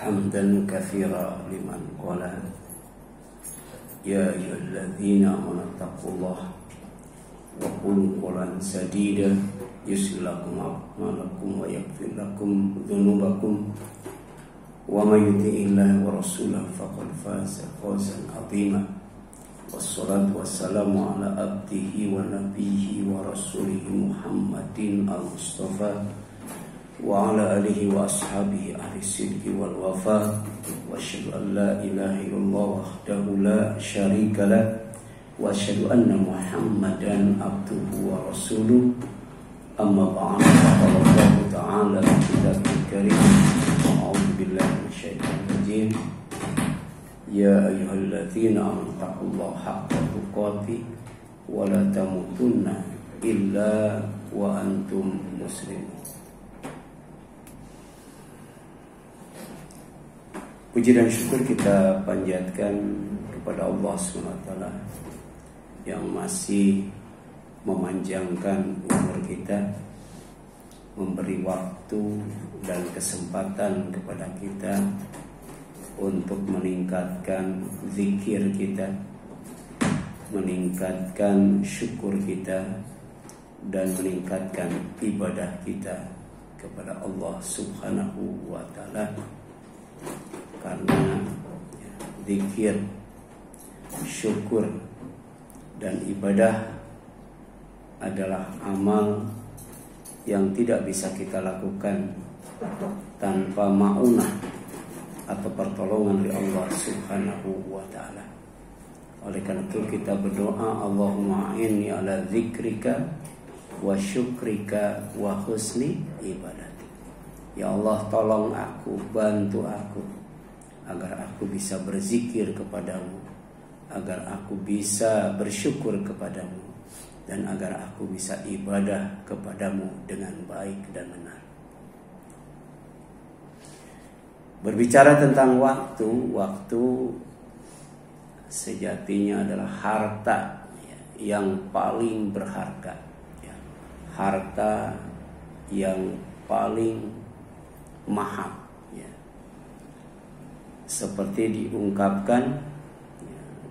حمدا كثيرا لمن قال يا أيها الذين آمنوا اتقوا الله وقولوا قولا سديدا يصلح لكم أعمالكم ويغفر لكم ذنوبكم ومن يطع الله ورسوله فقد فاز فوزا عظيما والصلاة والسلام على عبده ونبيه ورسوله محمد المصطفى وعلى آله وأصحابه أهل الصدق والوفاء وأشهد أن لا إله إلا الله وحده لا شريك له وأشهد أن محمدا عبده ورسوله أما بعد قال الله تعالى في كتابه الكريم أعوذ بالله من الشيطان الرجيم يا أيها الذين آمنوا اتقوا الله حق تقاته ولا تموتن إلا وأنتم مسلمون. Puji dan syukur kita panjatkan kepada Allah SWT yang masih memanjangkan umur kita, memberi waktu dan kesempatan kepada kita untuk meningkatkan zikir kita, meningkatkan syukur kita, dan meningkatkan ibadah kita kepada Allah Subhanahu wa Ta'ala. Karena zikir, syukur, dan ibadah adalah amal yang tidak bisa kita lakukan tanpa ma'unah atau pertolongan dari Allah Subhanahu wa Ta'ala. Oleh karena itu kita berdoa, Allahumma a'inni ala zikrika wa syukrika wa husni ibadati. Ya Allah, tolong aku, bantu aku agar aku bisa berzikir kepadamu, agar aku bisa bersyukur kepadamu, dan agar aku bisa ibadah kepadamu dengan baik dan benar. Berbicara tentang waktu sejatinya adalah harta yang paling berharga, harta yang paling mahal. Seperti diungkapkan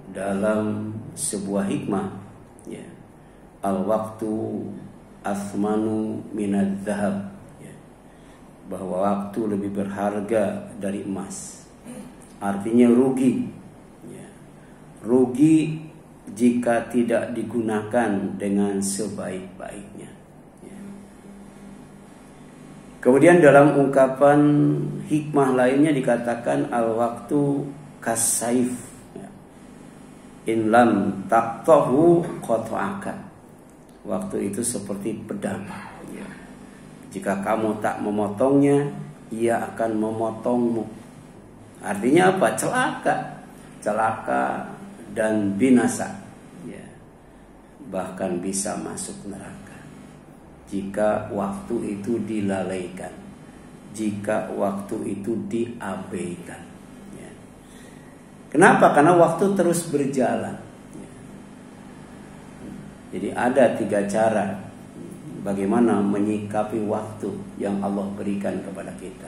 dalam sebuah hikmah, al-waktu athmanu minadz zahab, bahwa waktu lebih berharga dari emas. Artinya rugi jika tidak digunakan dengan sebaik-baiknya. Kemudian dalam ungkapan hikmah lainnya dikatakan al-waktu kasaif, in lam taqtahu qata'aka. Waktu itu seperti pedang. Jika kamu tak memotongnya, ia akan memotongmu. Artinya apa? Celaka dan binasa. Bahkan bisa masuk neraka jika waktu itu dilalaikan, jika waktu itu diabaikan. Kenapa? Karena waktu terus berjalan. Jadi ada 3 cara bagaimana menyikapi waktu yang Allah berikan kepada kita.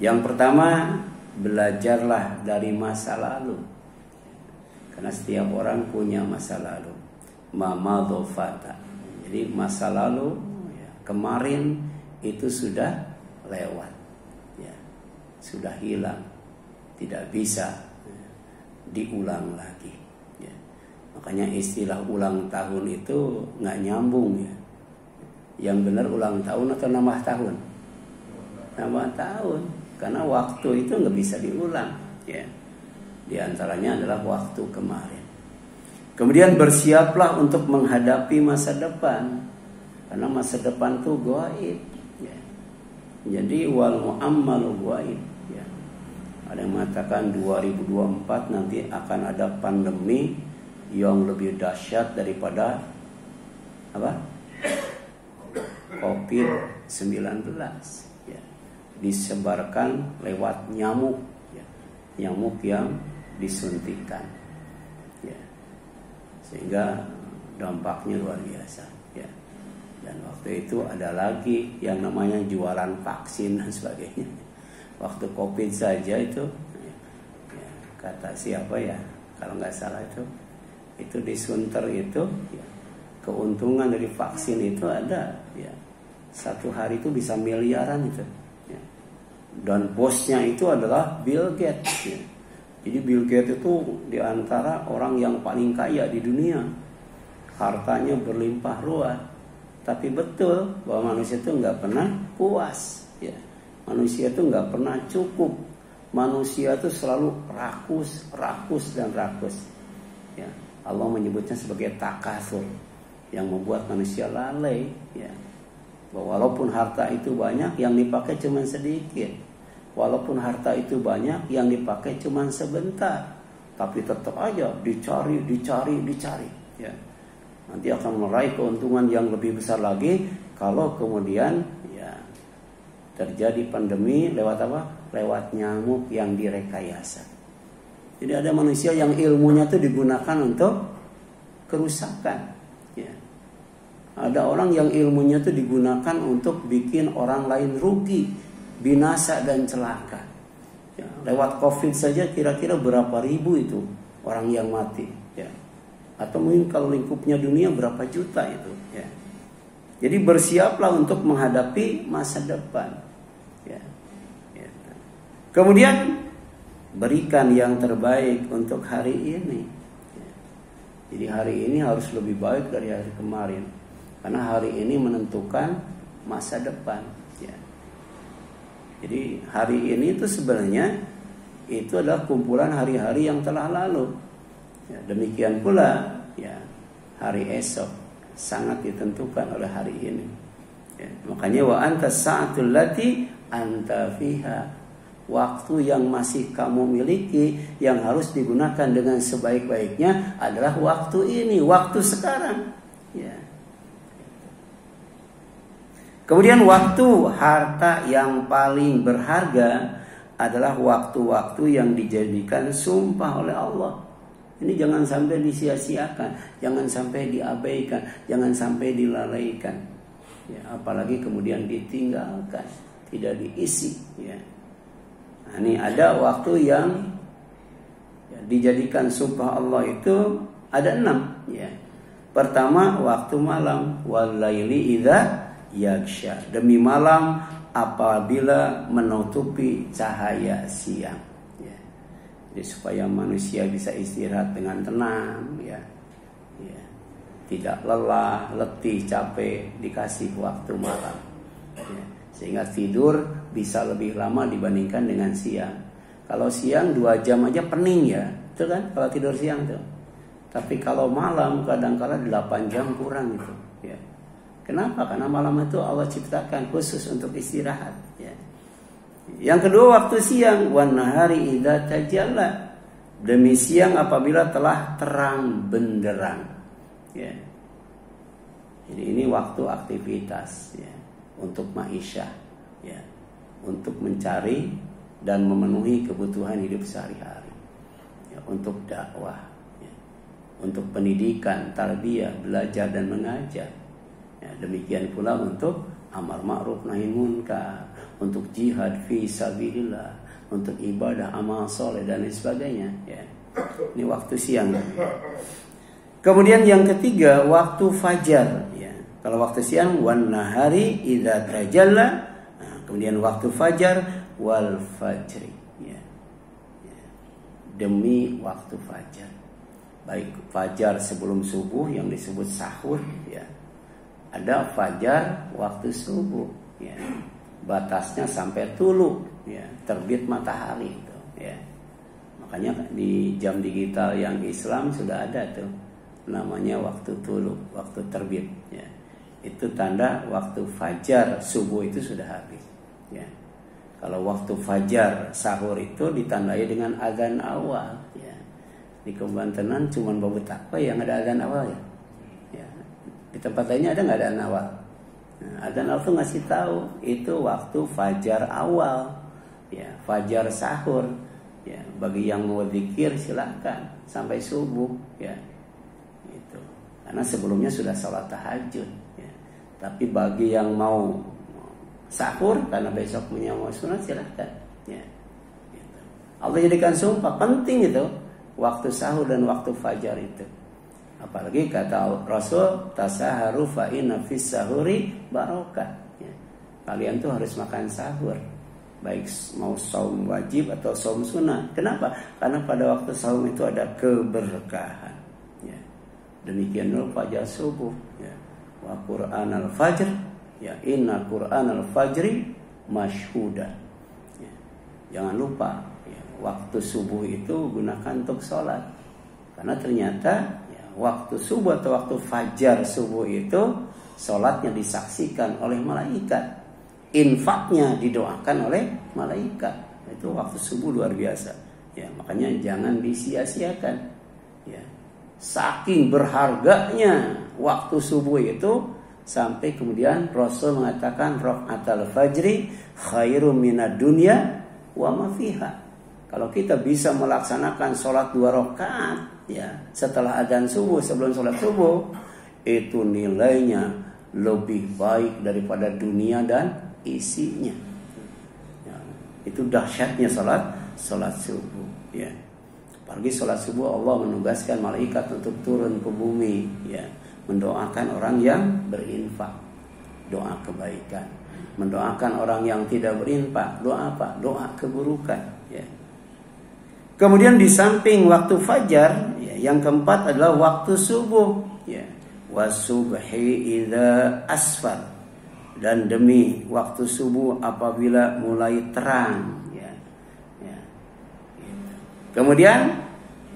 Yang pertama, belajarlah dari masa lalu. Karena setiap orang punya masa lalu. Mamadhofata. Jadi masa lalu kemarin itu sudah lewat, sudah hilang, tidak bisa diulang lagi. Makanya istilah ulang tahun itu nggak nyambung. Yang benar ulang tahun atau nambah tahun? Nambah tahun, karena waktu itu nggak bisa diulang. Di antaranya adalah waktu kemarin. Kemudian bersiaplah untuk menghadapi masa depan, karena masa depan itu gaib. Jadi wal mu'ammalu gaib. Ada yang mengatakan 2024 nanti akan ada pandemi yang lebih dahsyat daripada COVID-19. Disebarkan lewat nyamuk yang disuntikan. Sehingga dampaknya luar biasa. Dan waktu itu ada lagi yang namanya jualan vaksin dan sebagainya. waktu COVID saja itu ya, kata siapa ya kalau nggak salah itu disunter itu ya, keuntungan dari vaksin itu ada ya, satu hari itu bisa miliaran itu ya. Dan bosnya itu adalah Bill Gates ya. Jadi Bill Gates itu diantara orang yang paling kaya di dunia, hartanya berlimpah ruah. Tapi betul bahwa manusia itu nggak pernah puas, ya. Manusia itu nggak pernah cukup. Manusia itu selalu rakus dan rakus. Ya. Allah menyebutnya sebagai takasur yang membuat manusia lalai. Ya. Bahwa walaupun harta itu banyak, yang dipakai cuma sedikit. Walaupun harta itu banyak, yang dipakai cuma sebentar. Tapi tetap aja dicari. Ya. Nanti akan meraih keuntungan yang lebih besar lagi kalau kemudian ya terjadi pandemi lewat apa? Lewat nyamuk yang direkayasa. Jadi ada manusia yang ilmunya itu digunakan untuk kerusakan. Ya. Ada orang yang ilmunya itu digunakan untuk bikin orang lain rugi, binasa dan celaka. Ya. Lewat COVID saja kira-kira berapa ribu itu orang yang mati. Ya. Atau mungkin kalau lingkupnya dunia berapa juta itu ya. Jadi bersiaplah untuk menghadapi masa depan ya. Gitu. Kemudian berikan yang terbaik untuk hari ini ya. Jadi hari ini harus lebih baik dari hari kemarin, karena hari ini menentukan masa depan ya. Jadi hari ini itu sebenarnya itu adalah kumpulan hari-hari yang telah lalu. Ya, demikian pula ya hari esok sangat ditentukan oleh hari ini. Ya, makanya wa anta sa'atul lati anta fiha. Waktu yang masih kamu miliki yang harus digunakan dengan sebaik-baiknya adalah waktu ini, waktu sekarang. Ya. Kemudian waktu harta yang paling berharga adalah waktu-waktu yang dijadikan sumpah oleh Allah. Ini jangan sampai disia-siakan, jangan sampai diabaikan, jangan sampai dilalaikan. Ya, apalagi kemudian ditinggalkan, tidak diisi. Ya. Nah, ini ada waktu yang ya, dijadikan sumpah Allah itu ada 6. Ya. Pertama waktu malam, walaili idza yaghsha, demi malam apabila menutupi cahaya siang. Jadi supaya manusia bisa istirahat dengan tenang ya. Ya. Tidak lelah, letih, capek, dikasih waktu malam ya. Sehingga tidur bisa lebih lama dibandingkan dengan siang. Kalau siang 2 jam aja pening ya, itu kan kalau tidur siang tuh. Tapi kalau malam kadang-kala 8 jam kurang itu ya. Kenapa? Karena malam itu Allah ciptakan khusus untuk istirahat ya. Yang kedua waktu siang, wan nahari idza tajalla, demi siang apabila telah terang benderang ya. Jadi ini waktu aktivitas ya, untuk ma'isyah ya, untuk mencari dan memenuhi kebutuhan hidup sehari-hari ya, untuk dakwah ya, untuk pendidikan, tarbiyah, belajar dan mengajar ya. Demikian pula untuk amar ma'ruf nahi munkar, untuk jihad fi sabilillah, untuk ibadah, amal soleh dan lain sebagainya ya. Ini waktu siang. Kemudian yang ketiga waktu fajar ya. Kalau waktu siang wan nahari idza tajalla, nah, kemudian waktu fajar wal fajri ya. Ya. Demi waktu fajar. Baik fajar sebelum subuh yang disebut sahur ya. Ada fajar waktu subuh ya. Batasnya sampai tulu ya, terbit matahari itu ya. Makanya di jam digital yang Islam sudah ada tuh namanya waktu tulu, waktu terbit ya. Itu tanda waktu fajar subuh itu sudah habis ya. Kalau waktu fajar sahur itu ditandai dengan azan awal ya. Di Kebantenan cuma Babu Takwa yang ada azan awal ya. Ya. Di tempat lainnya ada nggak ada azan awal? Nah, adzan al tuh ngasih tahu itu waktu fajar awal, ya fajar sahur, ya bagi yang mau zikir silakan sampai subuh, ya itu. Karena sebelumnya sudah sholat tahajud, ya. Tapi bagi yang mau sahur karena besok punya mau sunat silakan, Ya. Gitu. Allah jadikan sumpah, penting itu waktu sahur dan waktu fajar itu. Apalagi kata Rasul, tasaharu fa inna fis sahuri barokah. Ya. Kalian tuh harus makan sahur, baik mau saum wajib atau saum sunnah. Kenapa? Karena pada waktu saum itu ada keberkahan. Ya. Demikian dulu fajar subuh. Ya. Wa Qur'an al-fajr, ya inna Qur'an al-fajri masyhuda. Ya. Jangan lupa, ya, waktu subuh itu gunakan untuk sholat. Karena ternyata waktu subuh atau waktu fajar subuh itu sholatnya disaksikan oleh malaikat, infaknya didoakan oleh malaikat. Itu waktu subuh luar biasa. Ya, makanya jangan disia-siakan. Ya, saking berharganya waktu subuh itu sampai kemudian Rasul mengatakan rakaatul fajri khairum minad dunya wa ma fiha. Kalau kita bisa melaksanakan sholat 2 rakaat, ya, setelah adzan subuh, sebelum sholat subuh, itu nilainya lebih baik daripada dunia dan isinya. Ya, itu dahsyatnya sholat subuh. Ya. Apalagi sholat subuh Allah menugaskan malaikat untuk turun ke bumi, ya, mendoakan orang yang berinfak, doa kebaikan. Mendoakan orang yang tidak berinfak, doa apa? Doa keburukan. Ya. Kemudian di samping waktu fajar, ya, yang keempat adalah waktu subuh, ya. Wasubhi idza asfar, dan demi waktu subuh apabila mulai terang, ya. Ya. Gitu. Kemudian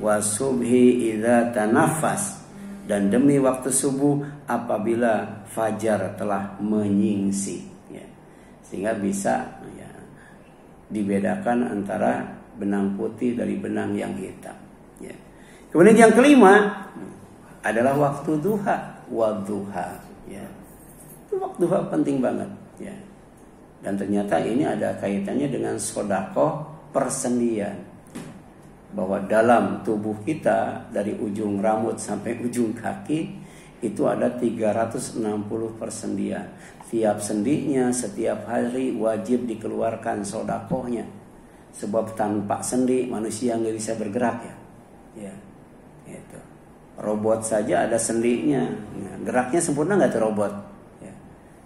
wasubhi idza tanafas, dan demi waktu subuh apabila fajar telah menyingsing, ya. Sehingga bisa, ya, dibedakan antara benang putih dari benang yang hitam. Ya. Kemudian yang kelima adalah waktu duha, wadduha. Ya. Itu waktu duha penting banget. Ya. Dan ternyata ini ada kaitannya dengan sedekah persendian. Bahwa dalam tubuh kita dari ujung rambut sampai ujung kaki itu ada 360 persendian. Tiap sendinya setiap hari wajib dikeluarkan sedekahnya. Sebab tanpa sendi manusia nggak bisa bergerak, ya. Ya, gitu. Robot saja ada sendinya, ya. Geraknya sempurna nggak tuh robot? Ya.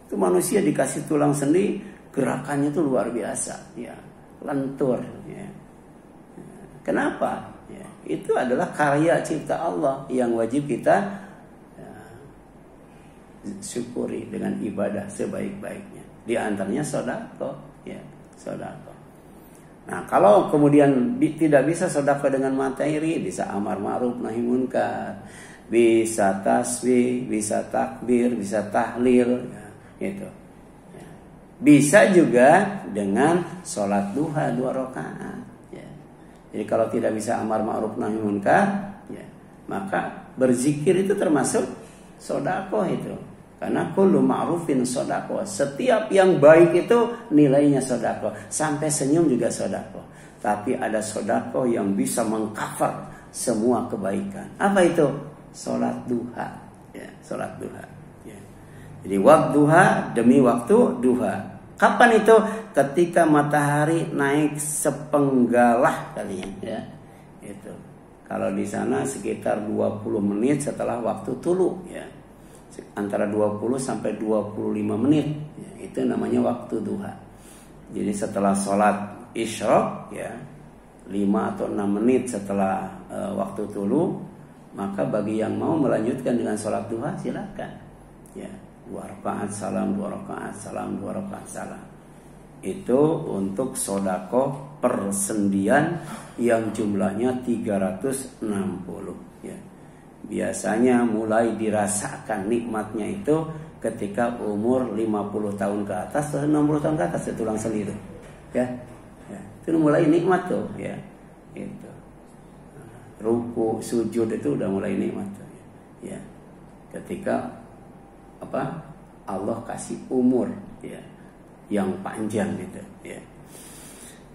Itu manusia dikasih tulang sendi, gerakannya tuh luar biasa, ya, lentur. Ya. Kenapa? Ya. Itu adalah karya cipta Allah yang wajib kita, ya, syukuri dengan ibadah sebaik-baiknya. Di antaranya sedekah, ya, sedekah. Nah, kalau kemudian tidak bisa sedekah dengan materi, bisa amar ma'ruf nahi munkar, bisa tasbih, bisa takbir, bisa tahlil, ya, gitu. Ya. Bisa juga dengan sholat duha 2 rakaat. Ya. Jadi kalau tidak bisa amar ma'ruf nahi munkar, ya, maka berzikir itu termasuk sedekah itu. Karena kullu ma'rufin sedekah. Setiap yang baik itu nilainya sedekah. Sampai senyum juga sedekah. Tapi ada sedekah yang bisa mengcover semua kebaikan. Apa itu? Salat duha. Ya, salat duha. Ya. Jadi waktu duha demi waktu duha. Kapan itu? Ketika matahari naik sepenggalah kalinya, ya. Itu. Kalau di sana sekitar 20 menit setelah waktu tulu, ya. Antara 20 sampai 25 menit, ya, itu namanya waktu duha. Jadi setelah sholat isyraq, ya, 5 atau 6 menit setelah waktu tulu, maka bagi yang mau melanjutkan dengan sholat duha silakan, ya, 2 rakaat salam, 2 rakaat salam, 2 rakaat salam. Itu untuk sedekah persendian yang jumlahnya 360, ya. Biasanya mulai dirasakan nikmatnya itu ketika umur 50 tahun ke atas atau 60 tahun ke atas, tulang sendi itu. Ya. Ya, itu mulai nikmat tuh, ya. Itu. Ruku, sujud itu udah mulai nikmat tuh, ya. Ketika apa? Allah kasih umur, ya, yang panjang gitu, ya.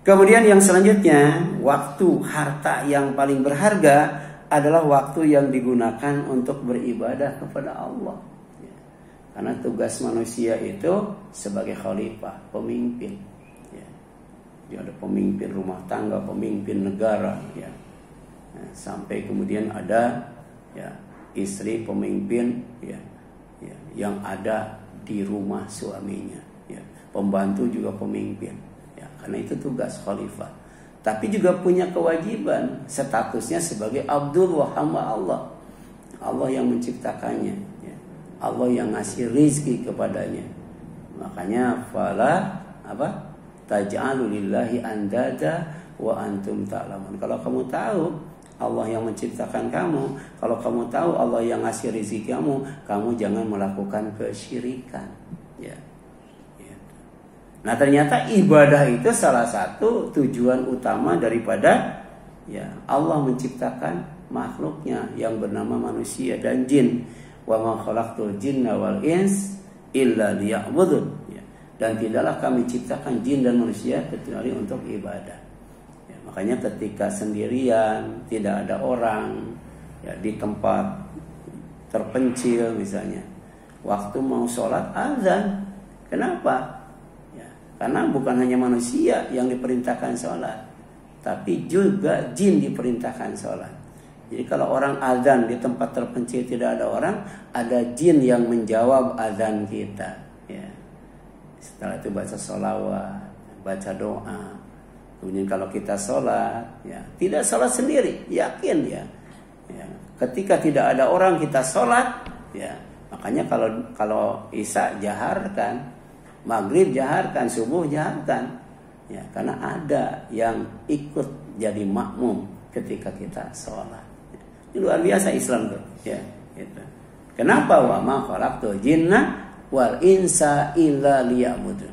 Kemudian yang selanjutnya, waktu harta yang paling berharga adalah waktu yang digunakan untuk beribadah kepada Allah. Ya. Karena tugas manusia itu sebagai khalifah, pemimpin. Ya. Ya, ada pemimpin rumah tangga, pemimpin negara, ya. Nah, sampai kemudian ada ya istri pemimpin, ya, ya, yang ada di rumah suaminya, ya. Pembantu juga pemimpin, ya, karena itu tugas khalifah. Tapi juga punya kewajiban, statusnya sebagai abdul wa hamba Allah. Allah yang menciptakannya, ya. Allah yang ngasih rizki kepadanya. Makanya fala apa? Taj'alu lillahi andada wa antum ta'lamun. Kalau kamu tahu Allah yang menciptakan kamu, kalau kamu tahu Allah yang ngasih rezeki kamu, kamu jangan melakukan kesyirikan, ya. Nah, ternyata ibadah itu salah satu tujuan utama daripada ya Allah menciptakan makhluknya yang bernama manusia dan jin. Wa ma khalaqtul jinna wal ins illa liya'budun, ya. Dan tidaklah kami ciptakan jin dan manusia kecuali untuk ibadah. Ya, makanya ketika sendirian, tidak ada orang, ya, di tempat terpencil misalnya, waktu mau sholat azan. Kenapa? Karena bukan hanya manusia yang diperintahkan sholat, tapi juga jin diperintahkan sholat. Jadi kalau orang azan di tempat terpencil tidak ada orang, ada jin yang menjawab azan kita, ya. Setelah itu baca sholawat, baca doa. Kemudian kalau kita sholat, ya, tidak sholat sendiri, yakin, ya. Ya. Ketika tidak ada orang kita sholat, ya. Makanya kalau isya jaharkan, maghrib jaharkan, subuh jaharkan, ya, karena ada yang ikut jadi makmum ketika kita sholat. Ini luar biasa Islam tuh, ya, gitu. Kenapa wa ma khalaqtul jinna wal insa illa liya'budun?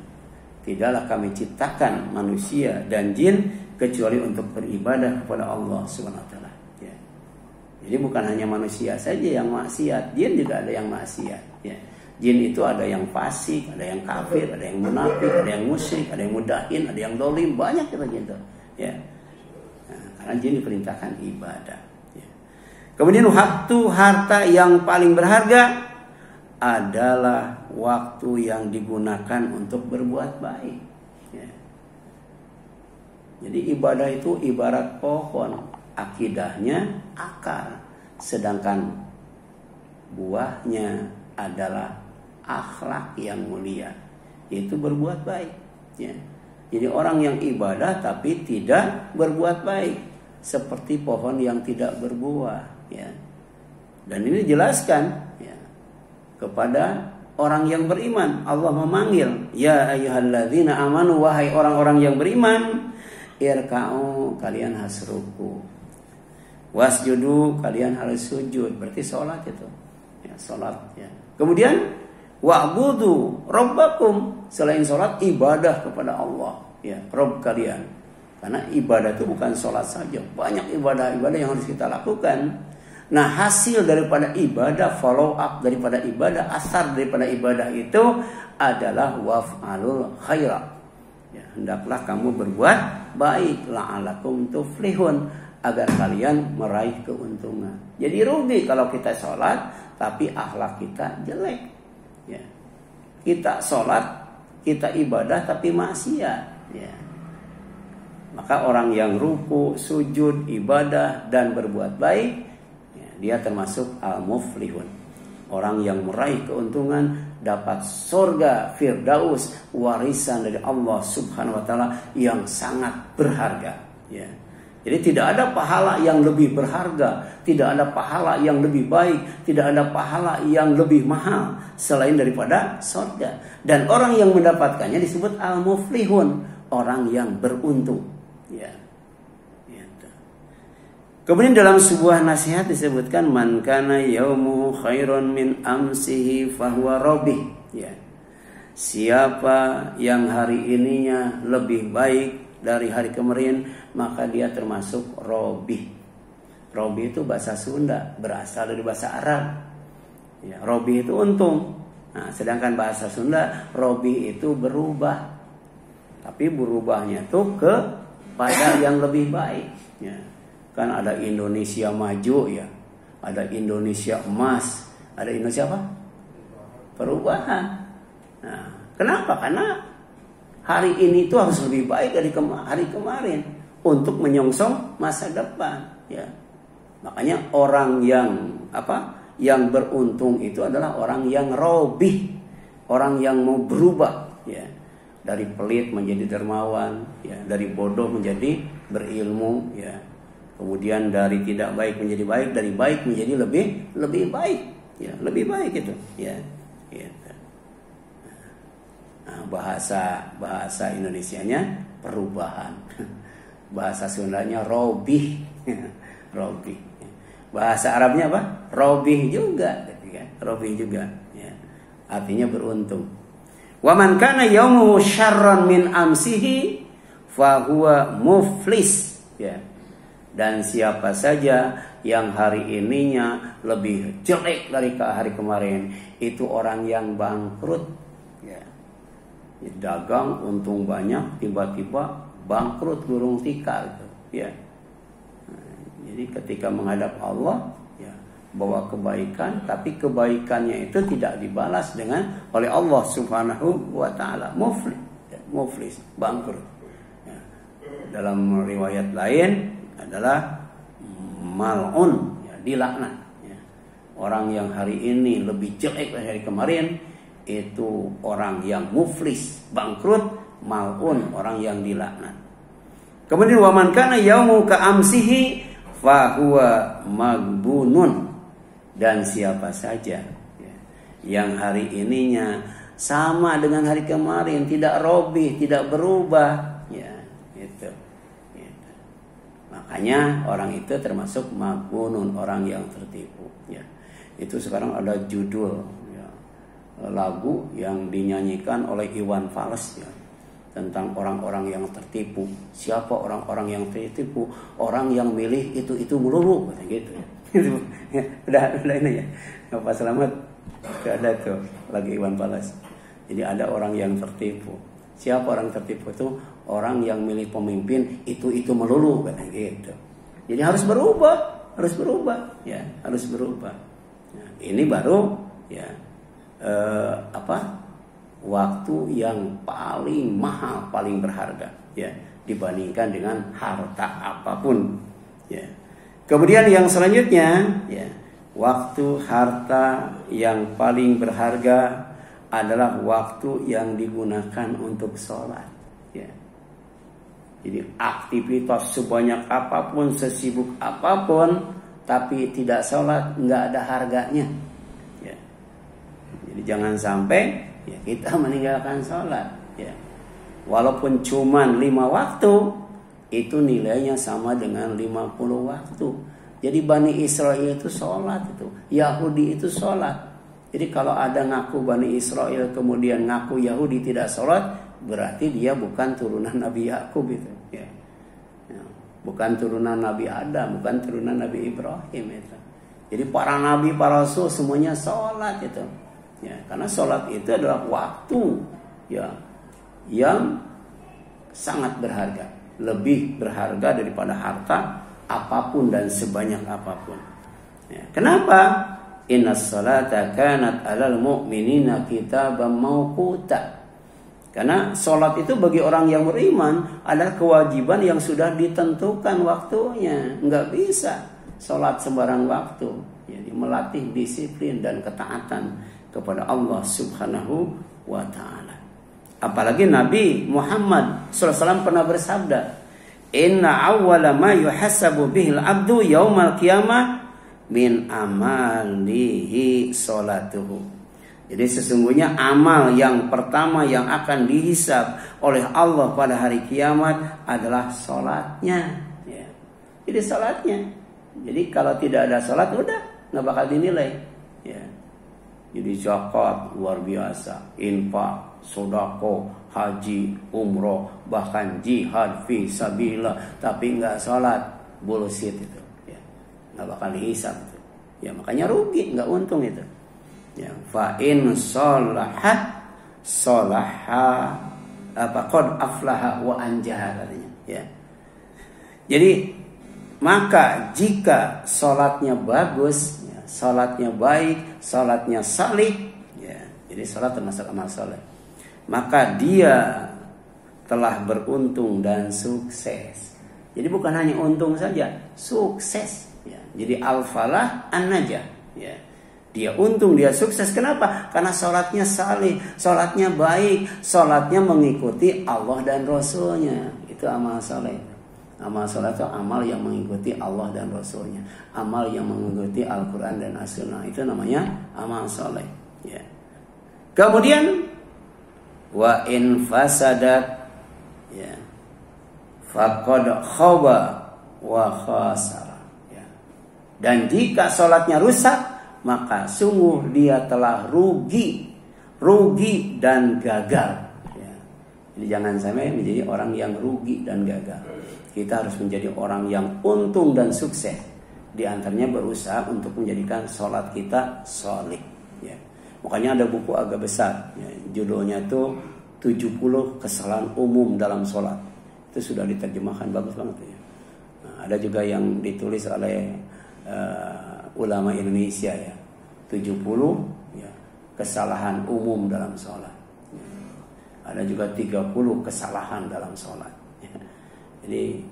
Tidaklah kami ciptakan manusia dan jin kecuali untuk beribadah kepada Allah Subhanahu wa taala, ya. Jadi bukan hanya manusia saja yang maksiat, jin juga ada yang maksiat, ya. Jin itu ada yang fasik, ada yang kafir, ada yang munafik, ada yang musyrik, ada yang mudahin, ada yang dolim, banyak gitu, ya. Nah, karena jin diperintahkan ibadah, ya. Kemudian harta yang paling berharga adalah waktu yang digunakan untuk berbuat baik, ya. Jadi ibadah itu ibarat pohon, akidahnya akar, sedangkan buahnya adalah akhlak yang mulia, yaitu berbuat baik, ya. Jadi orang yang ibadah tapi tidak berbuat baik seperti pohon yang tidak berbuah, ya. Dan ini dijelaskan, ya, kepada orang yang beriman. Allah memanggil, ya ayyuhalladzina amanu, wahai orang-orang yang beriman, irka'u, kalian harus ruku, wasjudu, kalian harus sujud, berarti sholat itu, ya, sholat, ya. Kemudian wa'budu rabbakum, selain sholat ibadah kepada Allah, ya, Rabb kalian. Karena ibadah itu bukan sholat saja, banyak ibadah-ibadah yang harus kita lakukan. Nah, hasil daripada ibadah, follow up daripada ibadah, asar daripada ibadah itu adalah waf'alul khairat, ya, hendaklah kamu berbuat baik, la'alakum tuflihun, agar kalian meraih keuntungan. Jadi rugi kalau kita sholat tapi akhlak kita jelek, ya. Kita sholat, kita ibadah tapi maksiat, ya. Maka orang yang ruku, sujud, ibadah dan berbuat baik, ya, dia termasuk al-muflihun, orang yang meraih keuntungan, dapat surga firdaus, warisan dari Allah Subhanahu wa taala yang sangat berharga, ya. Jadi tidak ada pahala yang lebih berharga, tidak ada pahala yang lebih baik, tidak ada pahala yang lebih mahal selain daripada surga. Dan orang yang mendapatkannya disebut al-muflihun, orang yang beruntung, ya. Gitu. Kemudian dalam sebuah nasihat disebutkan man kana yaumu khairon min amsihi fahuwa robih, ya. Siapa yang hari ininya lebih baik dari hari kemarin, maka dia termasuk robih. Robih itu bahasa Sunda, berasal dari bahasa Arab, ya. Robih itu untung. Nah, sedangkan bahasa Sunda robih itu berubah, tapi berubahnya tuh kepada yang lebih baik, ya. Kan ada Indonesia maju, ya, ada Indonesia emas, ada Indonesia apa? Perubahan. Nah, kenapa? Karena hari ini itu harus lebih baik dari hari kemarin untuk menyongsong masa depan, ya. Makanya orang yang yang beruntung itu adalah orang yang robih, orang yang mau berubah, ya. Dari pelit menjadi dermawan, ya. Dari bodoh menjadi berilmu, ya. Kemudian dari tidak baik menjadi baik, dari baik menjadi lebih baik, ya, lebih baik itu, ya. Gitu. Nah, bahasa Indonesianya perubahan, bahasa Sundanya robih, robih. Bahasa Arabnya apa? Robih juga, robih juga, ya. Artinya beruntung. Wa man kana yaumuhu syarran min amsihi fa huwa muflis, ya. Dan siapa saja yang hari ininya lebih jelek dari hari kemarin, itu orang yang bangkrut, ya. Dagang untung banyak, tiba-tiba bangkrut gulung tikar, ya. Jadi ketika menghadap Allah, ya, bawa kebaikan, tapi kebaikannya itu tidak dibalas oleh Allah Subhanahu wa taala. Muflis, bangkrut. Ya. Dalam riwayat lain adalah mal'un, ya, dilaknat, ya. Orang yang hari ini lebih jelek dari hari kemarin itu orang yang muflis, bangkrut, mal'un, orang yang dilaknat. Kemudian wa man kana yaumu ka amsihi fa huwa magbunun, dan siapa saja, ya, yang hari ininya sama dengan hari kemarin, tidak robih, tidak berubah, ya, gitu. Makanya orang itu termasuk magbunun, orang yang tertipu, ya. Itu sekarang ada judul, ya, lagu yang dinyanyikan oleh Iwan Fals, ya, tentang orang-orang yang tertipu. Siapa orang-orang yang tertipu? Orang yang milih itu melulu, gitu, ya. udah ini, ya. Pak Selamat ada tuh lagi Iwan Fals. Jadi ada orang yang tertipu. Siapa orang tertipu itu? Orang yang milih pemimpin itu melulu, gitu. Jadi harus berubah, ya, harus berubah. Nah, ini baru, ya, waktu yang paling mahal, paling berharga, ya, dibandingkan dengan harta apapun, ya. Kemudian yang selanjutnya, ya, waktu harta yang paling berharga adalah waktu yang digunakan untuk sholat, ya. Jadi aktivitas sebanyak apapun, sesibuk apapun, tapi tidak sholat, nggak ada harganya, ya. Jadi jangan sampai, ya, kita meninggalkan sholat, ya. Walaupun cuma 5 waktu, itu nilainya sama dengan 50 waktu. Jadi Bani Israel itu sholat, itu Yahudi itu sholat. Jadi kalau ada ngaku Bani Israel kemudian ngaku Yahudi tidak sholat, berarti dia bukan turunan Nabi Yakub itu, ya. Ya, bukan turunan Nabi Adam, bukan turunan Nabi Ibrahim itu. Jadi para nabi, para rasul semuanya sholat itu. Ya, karena sholat itu adalah waktu, ya, yang sangat berharga, lebih berharga daripada harta apapun dan sebanyak apapun. Ya, kenapa? Innas salata kanat 'alal mu'minina kitaban mawquta. Karena sholat itu bagi orang yang beriman adalah kewajiban yang sudah ditentukan waktunya. Enggak bisa sholat sembarang waktu. Jadi melatih disiplin dan ketaatan kepada Allah Subhanahu wa ta'ala. Apalagi Nabi Muhammad SAW pernah bersabda, inna awwala ma yuhasabu bihil abdu yaumal qiyamah min amalihi sholatuhu. Jadi sesungguhnya amal yang pertama yang akan dihisab oleh Allah pada hari kiamat adalah sholatnya, ya. Jadi sholatnya. Jadi kalau tidak ada sholat, udah nggak bakal dinilai, ya. Jadi zakat luar biasa, infak, sedekah, haji, umroh, bahkan jihad fi sabilillah, tapi nggak sholat, bullshit itu, ya. Nggak bakal dihisab itu. Ya makanya rugi, nggak untung itu. Ya, fa in sholahat sholaha qad aflaha wa anjaha katanya, ya. Jadi maka jika sholatnya bagus, ya, sholatnya baik, sholatnya salih, ya, jadi sholat termasuk amal soleh, maka dia telah beruntung dan sukses. Jadi bukan hanya untung saja, sukses. Ya. Jadi al-falah an-najah. Ya. Dia untung, dia sukses. Kenapa? Karena sholatnya salih, sholatnya baik, sholatnya mengikuti Allah dan Rasulnya. Itu amal saleh. Amal sholat itu amal yang mengikuti Allah dan Rasulnya. Amal yang mengikuti Al-Quran dan As-Sunnah. Itu namanya amal saleh. Ya. Kemudian wa in fasadat, ya, faqad khaba wa khasara. Ya. Dan jika sholatnya rusak, maka sungguh dia telah rugi dan gagal. Ya. Jadi jangan sampai menjadi orang yang rugi dan gagal. Kita harus menjadi orang yang untung dan sukses. Di antaranya berusaha untuk menjadikan sholat kita sholih. Ya. Makanya ada buku agak besar. Ya. Judulnya itu 70 kesalahan umum dalam sholat. Itu sudah diterjemahkan, bagus banget. Ya. Nah, ada juga yang ditulis oleh ulama Indonesia, ya, 70 ya, kesalahan umum dalam sholat. Ya. Ada juga 30 kesalahan dalam sholat. Ya. Jadi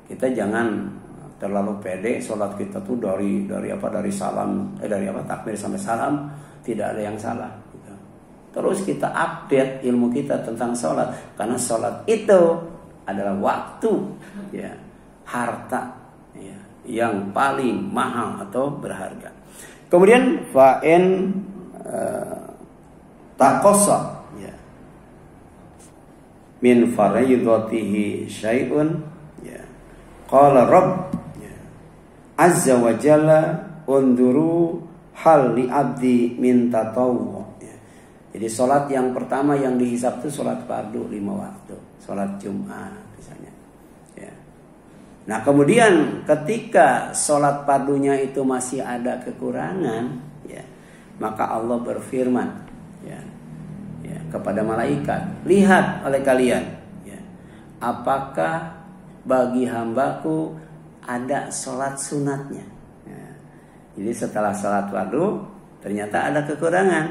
kita jangan terlalu pede sholat kita tuh dari salam dari takbir sampai salam tidak ada yang salah. Gitu. Terus kita update ilmu kita tentang sholat, karena sholat itu adalah waktu, ya, harta, ya, yang paling mahal atau berharga. Kemudian fa'in taqassa, ya, min faraidatihi syai'un, ya, qala rabb, ya, azza wa jalla unduru hal li abdi min tatawwu. Ya. Jadi salat yang pertama yang dihisab itu salat fardu 5 waktu, salat Jumat misalnya. Ya. Nah kemudian ketika sholat fardunya itu masih ada kekurangan, ya, maka Allah berfirman, ya, ya, kepada malaikat, lihat oleh kalian, ya, apakah bagi hambaku ada sholat sunatnya. Ya. Jadi setelah sholat fardu ternyata ada kekurangan,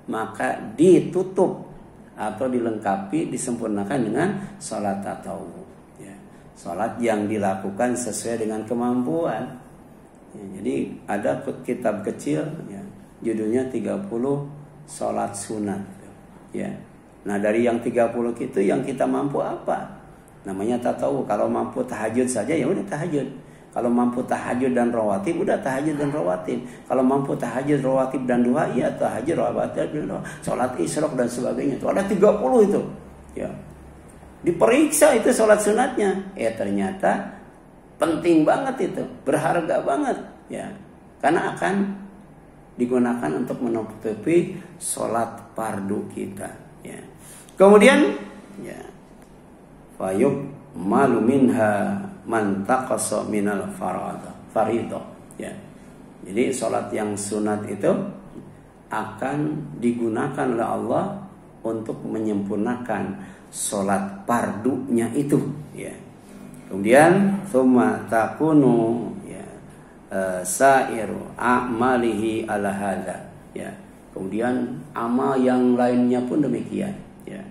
maka ditutup atau dilengkapi, disempurnakan dengan sholat tatawwu. Salat yang dilakukan sesuai dengan kemampuan. Ya, jadi ada kitab kecil, ya, judulnya 30 salat sunat. Ya. Nah dari yang 30 itu yang kita mampu apa? Namanya tatawwu. Kalau mampu tahajud saja ya udah tahajud. Kalau mampu tahajud dan rawatib udah tahajud dan rawatib. Kalau mampu tahajud, rawatib dan duha ya tahajud, rawatib dan duha. Salat isyraq dan sebagainya. Itu ada 30 itu. Ya. Diperiksa itu sholat sunatnya, ternyata penting banget itu, berharga banget, ya, karena akan digunakan untuk menutupi sholat fardu kita. Ya. Kemudian, ya, fayub malu minha man taqassa minal faridah. Ya. Jadi sholat yang sunat itu akan digunakan oleh Allah untuk menyempurnakan sholat fardunya itu, ya. Kemudian summa takunu, ya, sairu a'malihi ala hadza, ya. Kemudian amal yang lainnya pun demikian, ya.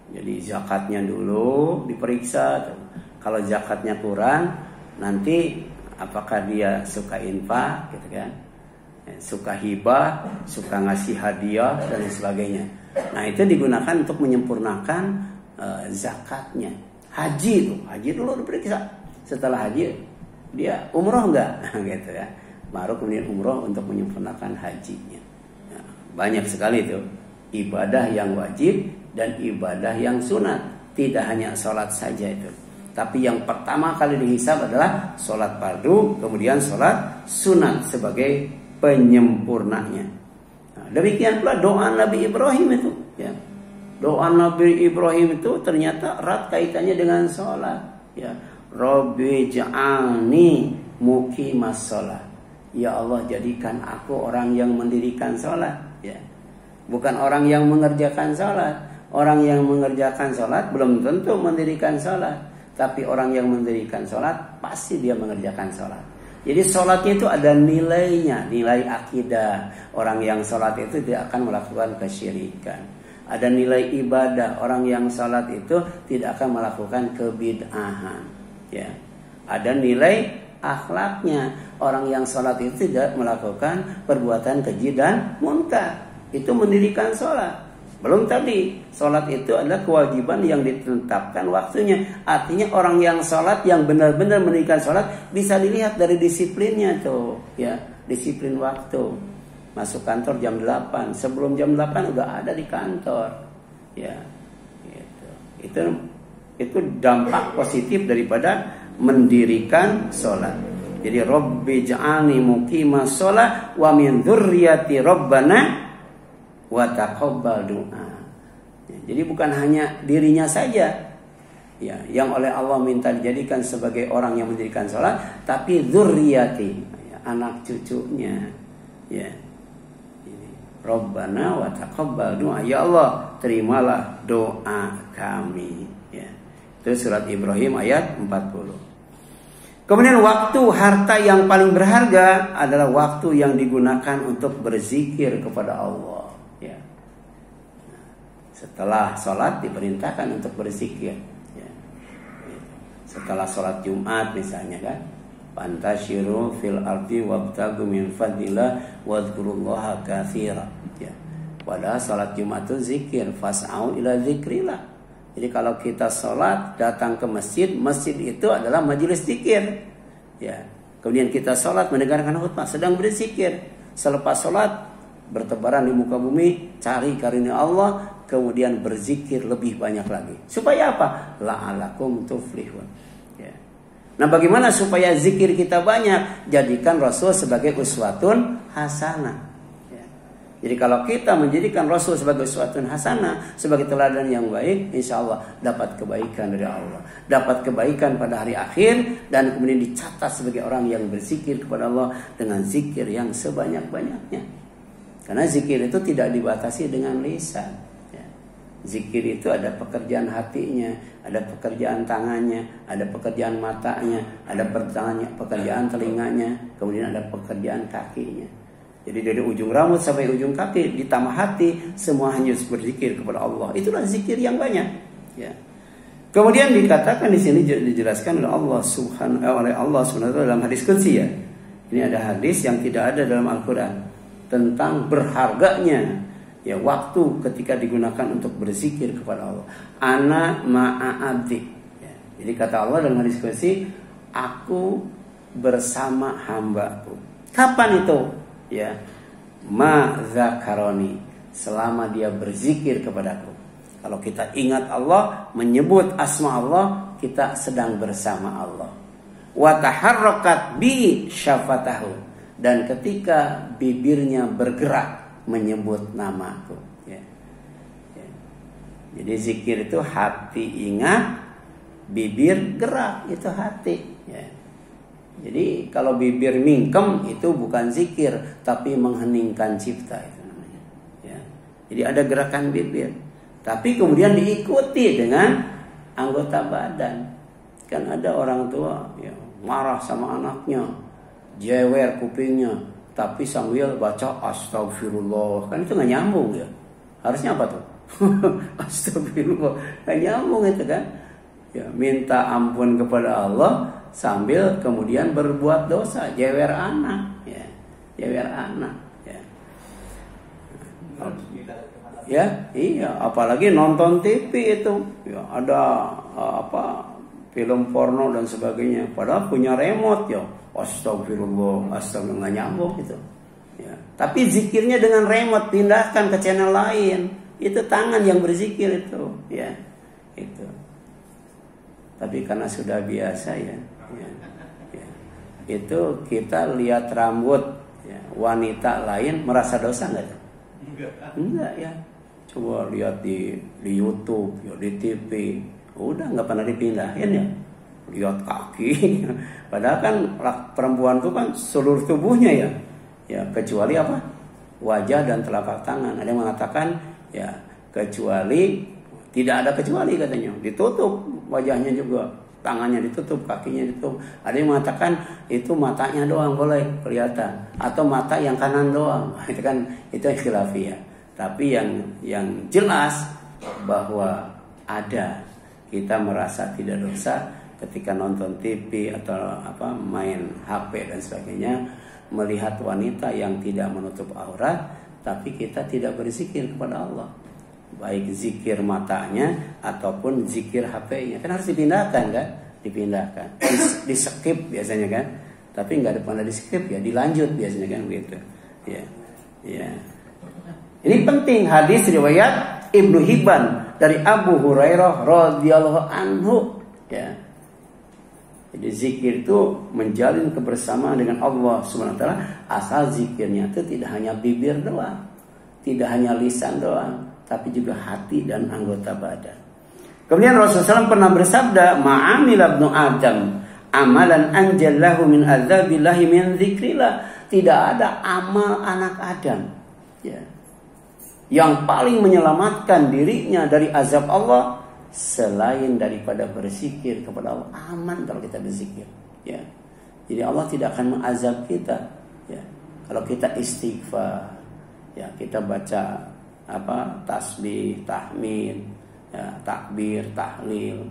Jadi zakatnya dulu diperiksa. Kalau zakatnya kurang, nanti apakah dia suka infak, gitu kan? Suka hibah, suka ngasih hadiah dan sebagainya. Nah itu digunakan untuk menyempurnakan zakatnya. Haji dulu diperiksa. Setelah haji dia umroh enggak, gitu ya. Baru kemudian umroh untuk menyempurnakan hajinya. Nah, banyak sekali itu ibadah yang wajib dan ibadah yang sunat. Tidak hanya sholat saja itu, tapi yang pertama kali dihisab adalah sholat fardu, kemudian sholat sunat sebagai penyempurnanya. Nah, demikian pula doa Nabi Ibrahim itu, ya. Doa Nabi Ibrahim itu ternyata erat kaitannya dengan sholat, ya. Rabbi ja'alni muqimas sholat. Ya Allah, jadikan aku orang yang mendirikan sholat, ya. Bukan orang yang mengerjakan sholat. Orang yang mengerjakan sholat belum tentu mendirikan sholat, tapi orang yang mendirikan sholat pasti dia mengerjakan sholat. Jadi sholatnya itu ada nilainya, nilai akidah. Orang yang sholat itu tidak akan melakukan kesyirikan. ada nilai ibadah. Orang yang sholat itu tidak akan melakukan kebid'ahan. Ya, ada nilai akhlaknya. Orang yang sholat itu tidak melakukan perbuatan keji dan munkar. Itu mendirikan sholat. Belum tadi, sholat itu adalah kewajiban yang ditetapkan waktunya. Artinya orang yang sholat, yang benar-benar mendirikan sholat, bisa dilihat dari disiplinnya tuh, ya, disiplin waktu. Masuk kantor jam 8, sebelum jam 8 udah ada di kantor, ya, gitu. Itu dampak positif daripada mendirikan sholat. Jadi Rabbi ja'alni muqimas sholat wa min dzurriyyati Rabbana wa taqabbal doa. Jadi bukan hanya dirinya saja, ya, yang oleh Allah minta dijadikan sebagai orang yang mendirikan sholat, tapi dzurriyyati, ya, anak cucunya, ya. Ini Rabbana wa taqabbal doa, ya Allah terimalah doa kami, ya. Itu surat Ibrahim ayat 40. Kemudian waktu harta yang paling berharga adalah waktu yang digunakan untuk berzikir kepada Allah. Ya. Setelah sholat diperintahkan untuk berzikir. Ya. Setelah sholat Jumat misalnya kan, fantashiru fil ardi wabtagu min fadlillah wadhkurullaha katsira. Ya. Padahal sholat Jumat itu zikir, fas'au ila zikrillah. Jadi kalau kita sholat datang ke masjid, masjid itu adalah majelis zikir. Ya. Kemudian kita sholat mendengarkan khutbah, sedang berzikir. Selepas sholat bertebaran di muka bumi, cari karunia Allah, kemudian berzikir lebih banyak lagi. Supaya apa? La'alakum tuflihun. Ya. Nah, bagaimana supaya zikir kita banyak? Jadikan Rasul sebagai uswatun hasanah. Ya. Jadi kalau kita menjadikan Rasul sebagai uswatun hasanah, sebagai teladan yang baik, insya Allah dapat kebaikan dari Allah, dapat kebaikan pada hari akhir, dan kemudian dicatat sebagai orang yang berzikir kepada Allah dengan zikir yang sebanyak-banyaknya. Karena zikir itu tidak dibatasi dengan lisan. Ya. Zikir itu ada pekerjaan hatinya, ada pekerjaan tangannya, ada pekerjaan matanya, ada pekerjaan telinganya, kemudian ada pekerjaan kakinya. Jadi dari ujung rambut sampai ujung kaki ditambah hati, semua hanya berzikir kepada Allah. Itulah zikir yang banyak. Ya. Kemudian dikatakan di sini dijelaskan oleh Allah Subhanahu dalam hadis qudsi, ya. Ini ada hadis yang tidak ada dalam Al-Quran tentang berharganya, ya, waktu ketika digunakan untuk berzikir kepada Allah. Ana ma'abdi. Ya. Jadi kata Allah dalam hadis qudsi, aku bersama hambaku. Kapan itu? Ya, ma dzakaroni, selama dia berzikir kepadaku. Kalau kita ingat Allah, menyebut asma Allah, kita sedang bersama Allah. Wa taharrakat bi syafatahu, dan ketika bibirnya bergerak menyebut namaku. Ya. Ya. Jadi zikir itu hati ingat, bibir gerak, itu hati. Ya. Jadi kalau bibir mingkem itu bukan zikir, tapi mengheningkan cipta itu namanya. Ya. Jadi ada gerakan bibir, tapi kemudian diikuti dengan anggota badan. Kan ada orang tua, ya, marah sama anaknya, jewer kupingnya, tapi sambil baca astagfirullah. Kan itu nggak nyambung, ya. Harusnya apa tuh? Astagfirullah, nggak nyambung itu kan. Ya, minta ampun kepada Allah sambil kemudian berbuat dosa, jewer anak, ya, jewer anak, ya. Ya, iya, apalagi nonton TV itu, ya, ada film porno dan sebagainya, padahal punya remote, ya. Astagfirullah, astagfirullah, nggak nyambung itu. Ya. Tapi zikirnya dengan remote, pindahkan ke channel lain. Itu tangan yang berzikir itu, ya. Itu. Tapi karena sudah biasa, ya. Itu kita lihat rambut, ya, wanita lain merasa dosa nggak? Enggak, ya. Coba lihat di YouTube, ya, di TV, udah nggak pernah dipindahin, ya. Lihat kaki, padahal kan perempuan itu kan seluruh tubuhnya, ya, ya, kecuali apa? Wajah dan telapak tangan. Ada yang mengatakan, ya, kecuali, tidak ada kecuali katanya, ditutup wajahnya juga, tangannya ditutup, kakinya ditutup. Ada yang mengatakan itu matanya doang boleh kelihatan, atau mata yang kanan doang. Itu kan, itu khilafiyah. Tapi yang jelas bahwa ada kita merasa tidak dosa ketika nonton TV atau main HP dan sebagainya, melihat wanita yang tidak menutup aurat, tapi kita tidak berzikir kepada Allah, baik zikir matanya ataupun zikir HP-nya, kan harus dipindahkan kan, di skip biasanya kan, tapi nggak pernah di skip ya, dilanjut biasanya kan begitu, ya. Ini penting, hadis riwayat Ibnu Hibban dari Abu Hurairah radhiyallahu anhu, ya. Jadi zikir itu menjalin kebersamaan dengan Allah Subhanahu wa taala, asal zikirnya itu tidak hanya bibir doang, tidak hanya lisan doang, tapi juga hati dan anggota badan. Kemudian Rasulullah SAW pernah bersabda, "Ma'amil ibnu Adam amalan anjallahu min adzabillahi min dzikrillah." Tidak ada amal anak Adam, ya, yang paling menyelamatkan dirinya dari azab Allah selain daripada berzikir kepada Allah. Aman kalau kita berzikir, ya. Jadi Allah tidak akan mengazab kita, ya. Kalau kita istighfar, ya, kita baca tasbih, tahmid, ya, takbir, tahlil,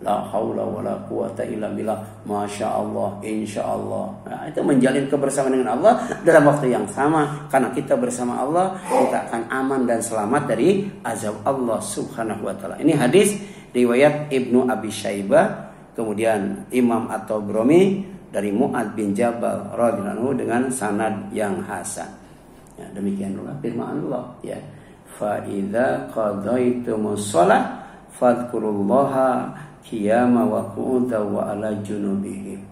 la haula wala quwata illa billah, masya Allah, insya Allah. Nah, itu menjalin kebersamaan dengan Allah dalam waktu yang sama. Karena kita bersama Allah, kita akan aman dan selamat dari azab Allah Subhanahu wa taala. Ini hadis riwayat Ibnu Abi Syaibah, kemudian Imam At-Tabrani dari Mu'ad bin Jabal radhiyallahu anhu dengan sanad yang hasan. Ya, demikianlah firman Allah, ya. Fa idza qadaytumus shalah fadhkurullaha qiyama wa qu'udan wa ala junubihim.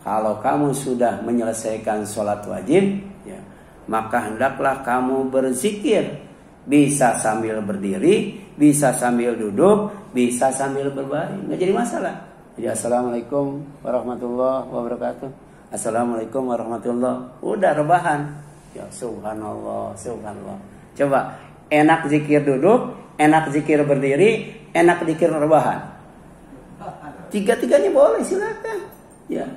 Kalau kamu sudah menyelesaikan sholat wajib, ya, maka hendaklah kamu berzikir, bisa sambil berdiri, bisa sambil duduk, bisa sambil berbaring, nggak jadi masalah. Jadi assalamualaikum warahmatullahi wabarakatuh, assalamualaikum warahmatullahi, udah rebahan, ya subhanallah, subhanallah. Coba enak zikir duduk, enak zikir berdiri, enak zikir rebahan. Tiga-tiganya boleh, silakan. Ya,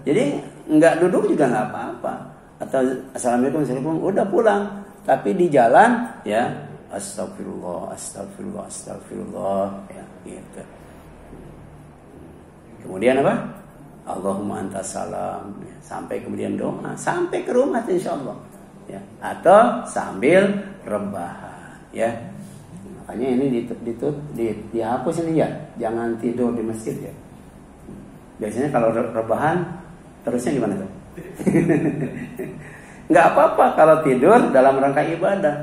jadi nggak duduk juga nggak apa-apa. Atau assalamualaikum, udah pulang. Tapi di jalan, ya astagfirullah, astagfirullah, astagfirullah, ya gitu. Kemudian apa? Allahumma antas salam, ya, sampai kemudian doa, sampai ke rumah insyaallah, ya. Atau sambil rebahan, ya. Makanya ini dihapus ini ya, jangan tidur di masjid ya. Biasanya kalau rebahan terusnya gimana tuh? Nggak apa-apa kalau tidur dalam rangka ibadah,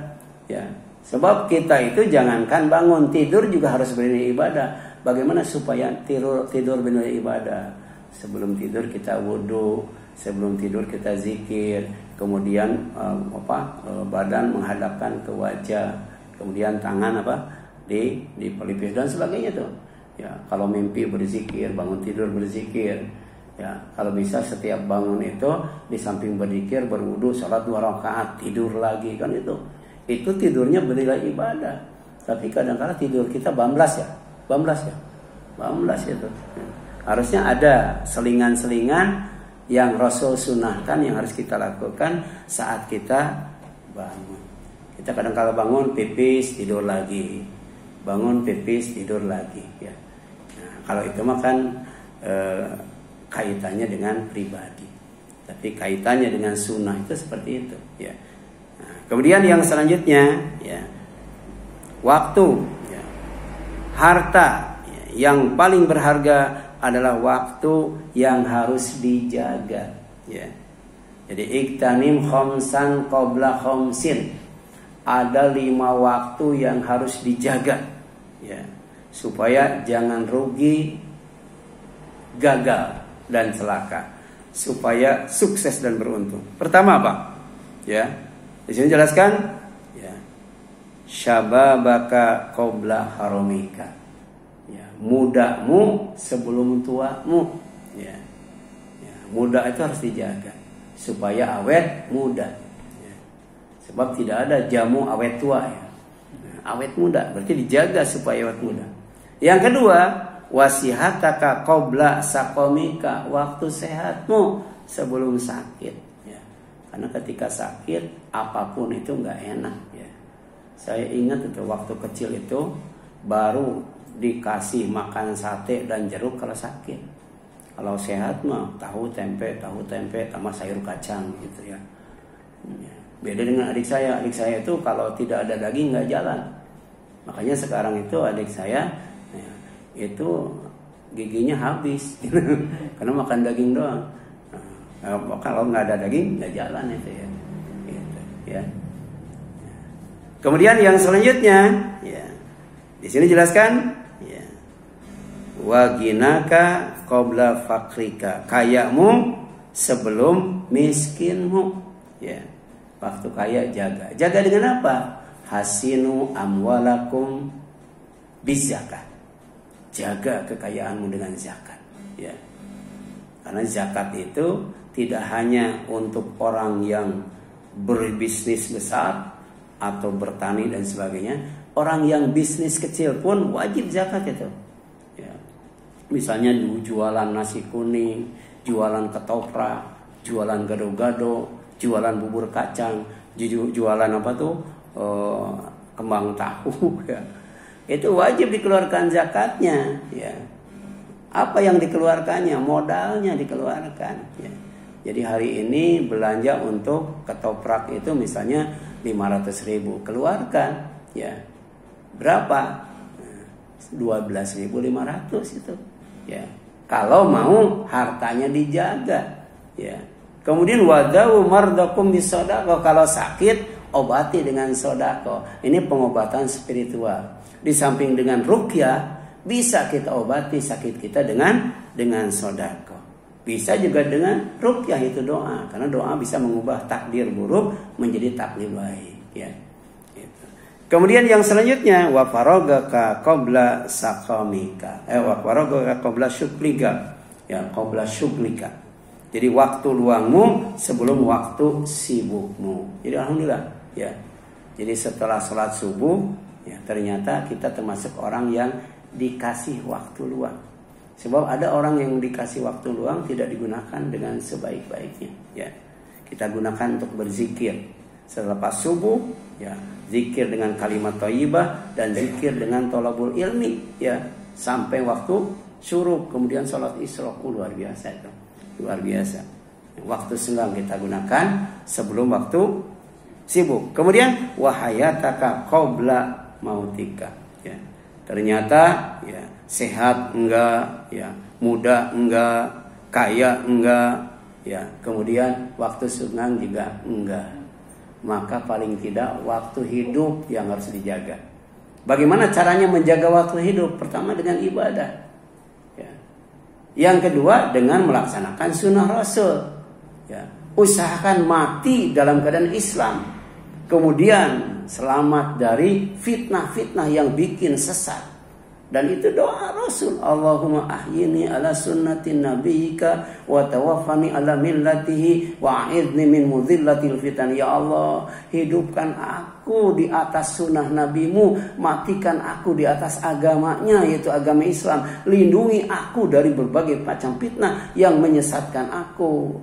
ya. Sebab kita itu jangankan bangun, tidur juga harus bernilai ibadah. Bagaimana supaya tidur bernilai ibadah? Sebelum tidur kita wudhu, sebelum tidur kita zikir, kemudian badan menghadapkan ke wajah, kemudian tangan dipelipis dan sebagainya tuh. Ya, kalau mimpi berzikir, bangun tidur berzikir. Ya, kalau bisa setiap bangun itu di samping berzikir, berwudu, salat 2 rakaat, tidur lagi, kan itu. Itu tidurnya bernilai ibadah. Tapi kadang-kadang tidur kita bablas ya. Bablas itu. Ya. Harusnya ada selingan-selingan yang Rasul sunahkan yang harus kita lakukan saat kita bangun. Kita kadang-kadang bangun pipis, tidur lagi. Bangun pipis, tidur lagi, ya. Nah, kalau itu mah kan kaitannya dengan pribadi. Tapi kaitannya dengan sunnah itu seperti itu, ya. Nah, kemudian yang selanjutnya, ya, waktu, ya, harta, ya, yang paling berharga adalah waktu yang harus dijaga, ya. Jadi iktanim khamsan qabla khamsin. Ada 5 waktu yang harus dijaga, ya, supaya jangan rugi, gagal dan celaka, supaya sukses dan beruntung. Pertama apa? Ya, di sini jelaskan, ya, syababaka qabla haramika, ya, mudamu sebelum tuamu, ya. Ya, muda itu harus dijaga supaya awet muda. Sebab tidak ada jamu awet tua, ya. Awet muda berarti dijaga supaya awet muda. Yang kedua, wasihataka qabla saqamika, waktu sehatmu sebelum sakit, ya. Karena ketika sakit apapun itu nggak enak ya. Saya ingat itu waktu kecil itu baru dikasih makan sate dan jeruk kalau sakit. Kalau sehat mah tahu tempe tambah sayur kacang gitu ya. Beda dengan adik saya itu kalau tidak ada daging nggak jalan. Makanya sekarang itu adik saya ya, itu giginya habis karena makan daging doang. Nah, kalau nggak ada daging nggak jalan itu ya. Gitu, ya. Kemudian yang selanjutnya ya, di sini jelaskan ya, waginaka qabla fakrika, kayamu sebelum miskinmu ya. Waktu kaya jaga dengan apa? Hasinu amwalakum bizakat, jaga kekayaanmu dengan zakat ya. Karena zakat itu tidak hanya untuk orang yang berbisnis besar atau bertani dan sebagainya, orang yang bisnis kecil pun wajib zakat itu ya. Misalnya jualan nasi kuning, jualan ketoprak, jualan gado-gado, jualan bubur kacang, jualan apa tuh kembang tahu ya. Itu wajib dikeluarkan zakatnya ya. Apa yang dikeluarkannya? Modalnya dikeluarkan ya. Jadi hari ini belanja untuk ketoprak itu misalnya 500.000, keluarkan ya. Berapa? 12.500 itu ya. Kalau mau hartanya dijaga ya. Kemudian wadawu mardakum bisodako, kalau sakit obati dengan sodako. Ini pengobatan spiritual. Di samping dengan ruqyah bisa kita obati sakit kita dengan sodako. Bisa juga dengan ruqyah, itu doa. Karena doa bisa mengubah takdir buruk menjadi takdir baik ya. Gitu. Kemudian yang selanjutnya wa faragaka qabla saqamika. Wa faragaka qabla syuklika. Ya, qabla syuklika. Jadi waktu luangmu sebelum waktu sibukmu. Jadi alhamdulillah ya. Jadi setelah sholat subuh ya, ternyata kita termasuk orang yang dikasih waktu luang. Sebab ada orang yang dikasih waktu luang tidak digunakan dengan sebaik-baiknya ya. Kita gunakan untuk berzikir. Selepas subuh ya, zikir dengan kalimat thayyibah dan zikir dengan thalabul ilmi ya, sampai waktu syuruk, kemudian sholat isra. Luar biasa itu. Luar biasa. Waktu senggang kita gunakan sebelum waktu sibuk. Kemudian wahayataka qabla mautika ya. Ternyata ya, sehat enggak ya, muda enggak, kaya enggak ya. Kemudian waktu senggang juga enggak. Maka paling tidak waktu hidup yang harus dijaga. Bagaimana caranya menjaga waktu hidup? Pertama dengan ibadah. Yang kedua dengan melaksanakan sunnah Rasul ya. Usahakan mati dalam keadaan Islam. Kemudian selamat dari fitnah-fitnah yang bikin sesat. Dan itu doa Rasul, Allahumma ahyini ala sunnatin nabiyyika wa tawaffani ala millatihi wa a'idni min mudhillatil fitan. Ya Allah, hidupkan aku di atas sunnah nabimu, matikan aku di atas agamanya, yaitu agama Islam. Lindungi aku dari berbagai macam fitnah yang menyesatkan aku,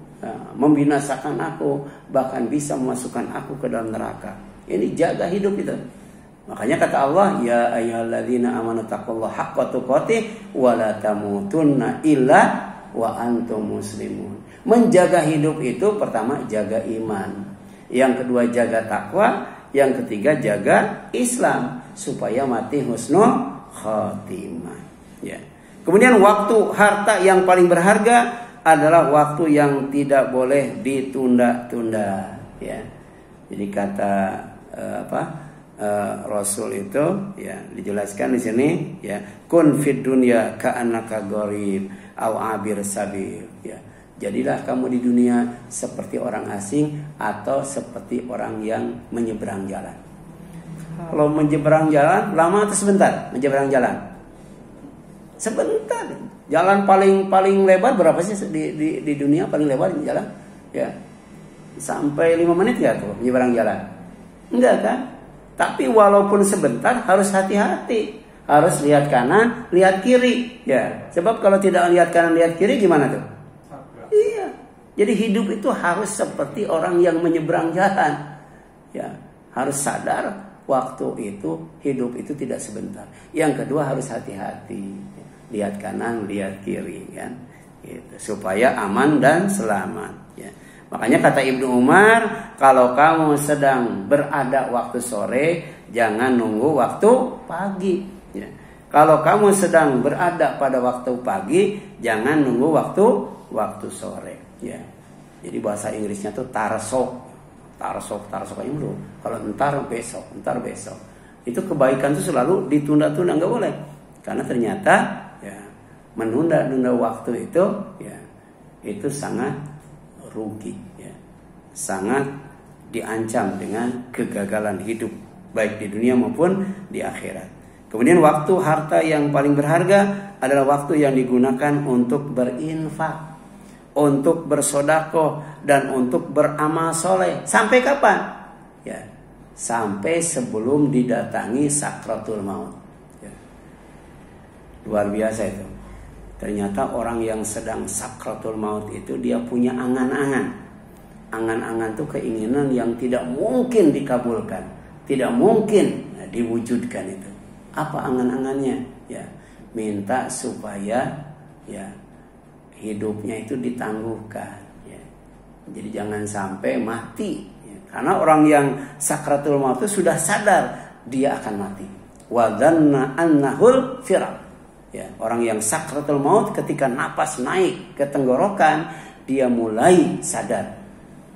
membinasakan aku, bahkan bisa memasukkan aku ke dalam neraka. Ini jaga hidup itu. Makanya kata Allah, ya ayyuhalladzina amanu taqullaha haqqa tuqatih wa la tamutunna illa wa antum muslimun. Menjaga hidup itu pertama jaga iman, yang kedua jaga takwa, yang ketiga jaga Islam supaya mati husnul khatimah. Ya. Kemudian waktu, harta yang paling berharga adalah waktu yang tidak boleh ditunda-tunda. Ya. Jadi kata Rasul itu ya dijelaskan di sini ya, kun fid dunya ka'annaka gharib aw abir sabil ya. Jadilah kamu di dunia seperti orang asing atau seperti orang yang menyeberang jalan. Kalau menyeberang jalan lama atau sebentar? Menyeberang jalan sebentar. Jalan paling lebar berapa sih di dunia paling lebar jalan? Ya. Sampai 5 menit enggak tuh menyeberang jalan? Enggak kan? Tapi walaupun sebentar harus hati-hati. Harus lihat kanan, lihat kiri. Ya, sebab kalau tidak lihat kanan, lihat kiri gimana tuh? Iya. Jadi hidup itu harus seperti orang yang menyeberang jalan. Ya, harus sadar waktu itu, hidup itu tidak sebentar. Yang kedua harus hati-hati. Lihat kanan, lihat kiri kan. Gitu, supaya aman dan selamat ya. Makanya kata Ibnu Umar, kalau kamu sedang berada waktu sore, jangan nunggu waktu pagi ya. Kalau kamu sedang berada pada waktu pagi, jangan nunggu waktu sore ya. Jadi bahasa Inggrisnya tuh tarsok aja dulu. Kalau entar besok. Itu kebaikan itu selalu ditunda-tunda, nggak boleh. Karena ternyata ya menunda-nunda waktu itu ya itu sangat rugi ya. Sangat diancam dengan kegagalan hidup baik di dunia maupun di akhirat. Kemudian waktu harta yang paling berharga adalah waktu yang digunakan untuk berinfak, untuk bersodakoh, dan untuk beramal soleh. Sampai kapan? Ya, sampai sebelum didatangi sakratul maut. Ya. Luar biasa itu. Ternyata orang yang sedang sakratul maut itu dia punya angan-angan. Angan-angan itu keinginan yang tidak mungkin dikabulkan, tidak mungkin diwujudkan itu. Apa angan-angannya? Ya, minta supaya ya hidupnya itu ditangguhkan ya. Jadi jangan sampai mati ya. Karena orang yang sakratul maut itu sudah sadar dia akan mati. Wa dhanna annahul firaq ya. Orang yang sakratul maut ketika napas naik ke tenggorokan, dia mulai sadar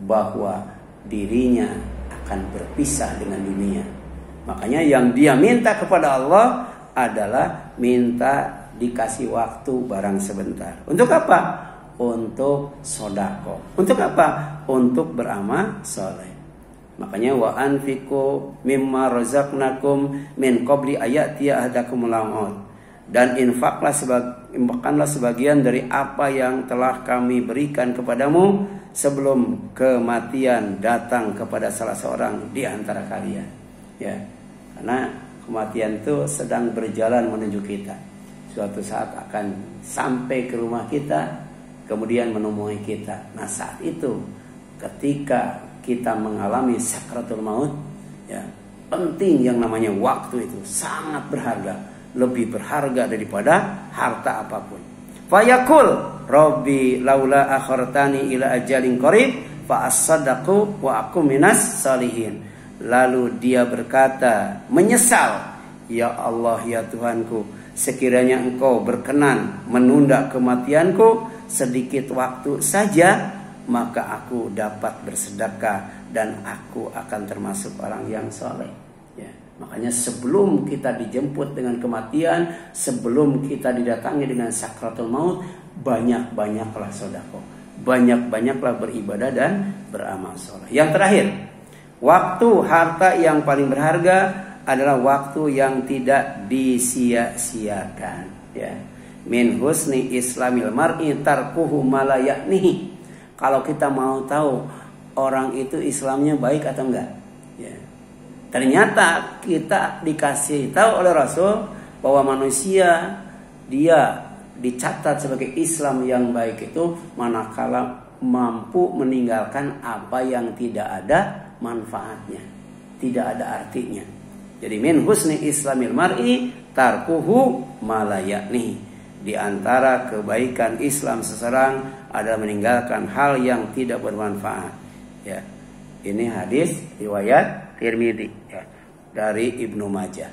bahwa dirinya akan berpisah dengan dunia. Makanya yang dia minta kepada Allah adalah minta dikasih waktu barang sebentar. Untuk apa? Untuk sodako. Untuk apa? Untuk beramal soleh. Makanya wa anfiqu mimma razaqnakum min qabli ayatiya ahadakumul maut. Dan infakkanlah sebagian dari apa yang telah kami berikan kepadamu sebelum kematian datang kepada salah seorang di antara kalian. Ya, karena kematian itu sedang berjalan menuju kita. Suatu saat akan sampai ke rumah kita, kemudian menemui kita. Nah saat itu ketika kita mengalami sakratul maut ya, penting yang namanya waktu itu sangat berharga, lebih berharga daripada harta apapun. Fayaqul Rabbi laula akhartani ila ajalin qarib fa asaddaqu wa akum minas salihin. Lalu dia berkata, menyesal, ya Allah ya Tuhanku, sekiranya engkau berkenan menunda kematianku sedikit waktu saja, maka aku dapat bersedekah dan aku akan termasuk orang yang soleh ya. Makanya sebelum kita dijemput dengan kematian, sebelum kita didatangi dengan sakratul maut, banyak-banyaklah sedekah, banyak-banyaklah beribadah dan beramal soleh. Yang terakhir, waktu harta yang paling berharga adalah waktu yang tidak disia-siakan ya. Min husni islamil mar'i tarkuhu ma la ya'nihi. Kalau kita mau tahu orang itu Islamnya baik atau enggak ya. Ternyata kita dikasih tahu oleh Rasul bahwa manusia dia dicatat sebagai Islam yang baik itu manakala mampu meninggalkan apa yang tidak ada manfaatnya, tidak ada artinya. Jadi min husni islamil mar'i tarkuhu ma la ya'ni. Di antara kebaikan Islam seseorang adalah meninggalkan hal yang tidak bermanfaat. Ya. Ini hadis riwayat Tirmidzi ya, dari Ibnu Majah.